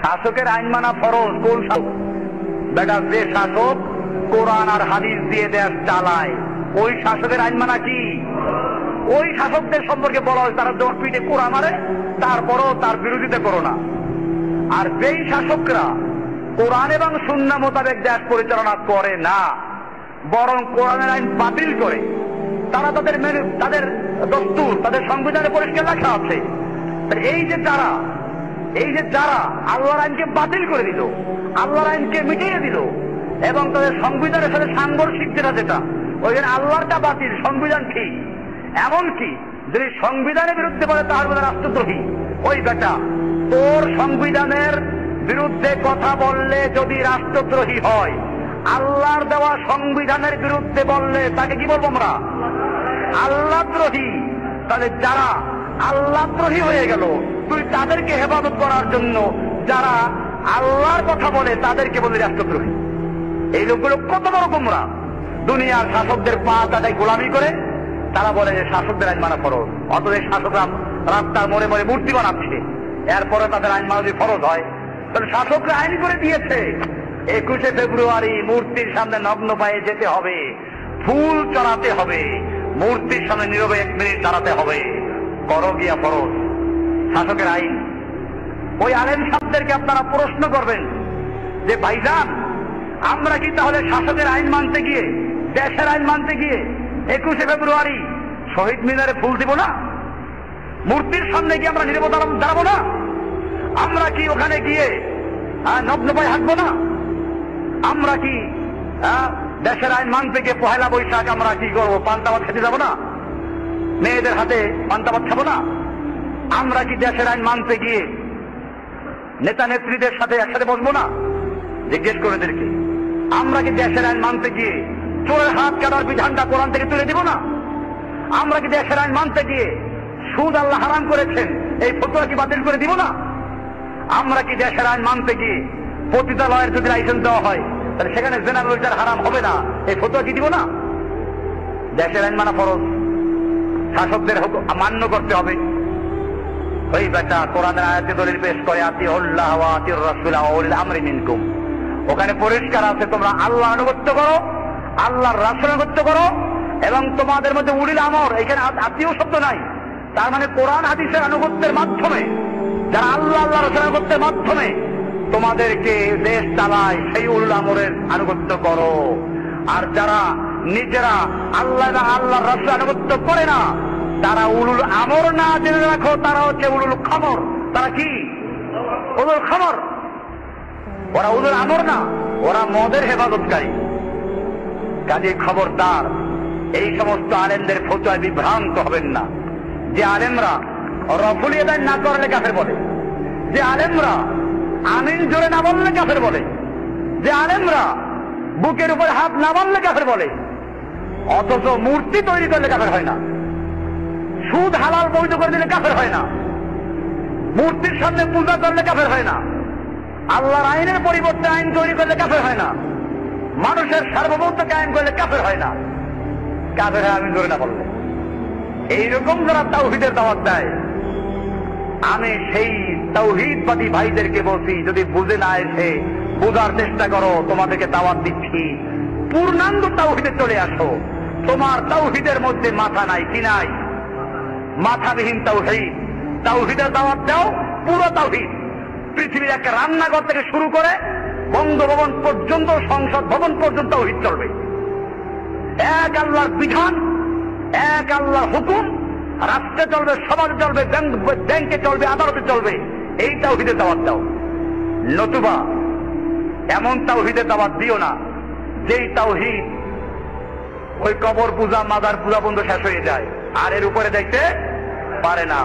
শাসকের আইন মানা ফরজ। কোন শাসক? বেটা যে শাসক কোরআন আর হাদিস দিয়ে দেশ চালায় ওই শাসকের আইন মানা কি? ওই শাসকদের সম্পর্কে বলা হয় তারা দোষ পিঠে কোরআন মারে, তারপরও তার বিরোধিতা করো না। আর যেই শাসকরা কোরআন এবং সুন্নাহ মোতাবেক দেশ পরিচালনা করে না, বরং কোরআনের আইন বাতিল করে, তারা তাদের দস্তুর, তাদের সংবিধানে পরিষ্কার লেখা আছে। এই যে যারা আল্লাহর আইনকে বাতিল করে দিল, আল্লাহর আইনকে মিটিয়ে দিল এবং তাদের সংবিধানের সাথে সাংঘর্ষিক যেটা ওইখানে আল্লাহরটা বাতিল, সংবিধান ঠিক, এমনকি যদি সংবিধানের বিরুদ্ধে বলে তার বলে রাষ্ট্রদ্রোহী। ওই বেটা তোর সংবিধানের বিরুদ্ধে কথা বললে যদি রাষ্ট্রদ্রোহী হয়, আল্লাহর দেওয়া সংবিধানের বিরুদ্ধে বললে তাকে কি বলবো আমরা? আল্লাহদ্রোহী। তাহলে যারা আল্লাহদ্রোহী হয়ে গেল, তুই তাদেরকে হেফাজত করার জন্য যারা আল্লাহর কথা বলে তাদেরকে বলে রাষ্ট্রদ্রোহী। এই লোকগুলো কত বড় গোমরা! দুনিয়ার শাসকদের পা তাদের গোলামি করে তারা বলে যে শাসকদের আইন মানা ফরজ, অথচ শাসকরা রাস্তার মোড়ে মোড়ে মূর্তি বানাচ্ছে, এরপরে তাদের আইন মানা যদি ফরজ হয়, তাহলে শাসকরা আইন করে দিয়েছে 21শে ফেব্রুয়ারি মূর্তির সামনে নগ্ন পায়ে যেতে হবে, ফুল চড়াতে হবে, মূর্তির সামনে নীরবে 1 মিনিট দাঁড়াতে হবে। করো গিয়া ফরজ, শাসকের আইন। ওই আলেম সাহেবদেরকে আপনারা প্রশ্ন করবেন যে ভাইজান, আমরা কি তাহলে শাসকের আইন মানতে গিয়ে, দেশের আইন মানতে গিয়ে 21শে ফেব্রুয়ারি শহীদ মিনারে ফুল দিব না? মূর্তির সামনে গিয়ে আমরা নীরবে দাঁড়াবো না? আমরা কি ওখানে গিয়ে নগ্ন পায়ে হাঁটবো না? আমরা কি দেশের আইন মানতে গিয়ে পহেলা বৈশাখ আমরা কি করবো? পান্তাভাত খেতে যাবো না? মেয়েদের হাতে পান্তাভাত খাবো না? আমরা কি দেশের আইন মানতে গিয়ে নেতা নেত্রীদের সাথে একসাথে বসবো না? জিজ্ঞেস করে এদেরকে। আমরা কি দেশের আইন মানতে গিয়ে চোরের হাত কাটার বিধানটা কোরআন থেকে তুলে দিব না? আমরা কি দেশের আইন মানতে গিয়ে সুদ আল্লাহ হারাম করেছেন এই ফতোয়া কি বাতিল করে দিব না? আমরা কি দেশের আইন মানতে গিয়ে পতিতালয়ের যদি লাইসেন্স দেওয়া হয় তাহলে সেখানে জেনা ব্যভিচার হারাম হবে না এই ফতোয়া কি দিব না? দেশের আইন মানা ফরজ, শাসকদের মান্য করতে হবে। ওই বেটা কোরআনের আয়াতে দলিল পেশ করে আতিউল্লাহ ওয়া আতিউর রাসূল ওয়া উলিল আমরি মিনকুম, ওখানে পরিষ্কার আছে তোমরা আল্লাহ আনুগত্য করো, আল্লাহর রাসূল আনুগত্য করো, এবং তোমাদের মধ্যে উলিল আমর, এখানে আত্মীয় শব্দ নাই, তার মানে কোরআন হাদিসের আনুগত্যের মাধ্যমে যারা আল্লাহ রাসূলের আনুগত্যের মাধ্যমে তোমাদেরকে দেশ চালায় সেই উলুল আমরের আনুগত্য করো। আর যারা নিজেরা আল্লাহ রাসূল আনুগত্য করে না, তারা উলুল আমর না, জেনে রাখো তারা হচ্ছে উলুল খমর। তারা কি? উলুল খমর। ওরা উলুল আমর না, ওরা মদের হেফাজতকারী। কাজে খবরদার এই সমস্ত আলেমদের ফতোয়ায় বিভ্রান্ত হবেন না। যে আলেমরা রফুলি আদায় না করলে কাফের বলে, যে আলেমরা আমিন জোরে না বললে কাফের বলে, যে আলেমরা বুকের উপর হাত না বাঁধলে কাফের বলে, অথচ মূর্তি তৈরি করলে কাফের হয় না, সুদ হালাল বৈধ করে দিলে কাফের হয় না, মূর্তির সামনে পূজা করলে কাফের হয় না, আল্লাহর আইনের পরিবর্তে আইন তৈরি করলে কাফের হয় না, মানুষের সার্বভৌমত্ব কায়েম করলে কাফের হয় না, কাফের হয় আমিন জোরে না বললে। এইরকম যারা তাওহীদের দাওয়াত দেয়, আমি সেই তাওহীদবাদী ভাইদেরকে বলছি, যদি বুঝে না এসে বোঝার চেষ্টা করো, তোমাদেরকে দাওয়াত দিচ্ছি পূর্ণাঙ্গ তাওহীদে চলে আসো। তোমার তাওহীদের মধ্যে মাথা নাই, কি নাই? মাথাবিহীন তাওহীদ। তাওহীদের দাওয়াত দাও, পুরো তাওহীদ। পৃথিবীর একটা রান্নাঘর থেকে শুরু করে বঙ্গভবন পর্যন্ত, সংসদ ভবন পর্যন্ত তাওহীদ চলবে। এক আল্লাহর বিধান, এক আল্লাহর হুকুম, রাষ্ট্রে চলবে, সমাজে চলবে, ব্যাংকে চলবে, আদালতে চলবে। এই তাওহীদের দাওয়াত দাও। নতুবা এমন তাওহীদের দাওয়াত দিও না যেই তাওহীদ ওই কবর পূজা, মাজার পূজা বন্ধ শেষ হয়ে যায় আর এর উপরে দেখতে পারে না।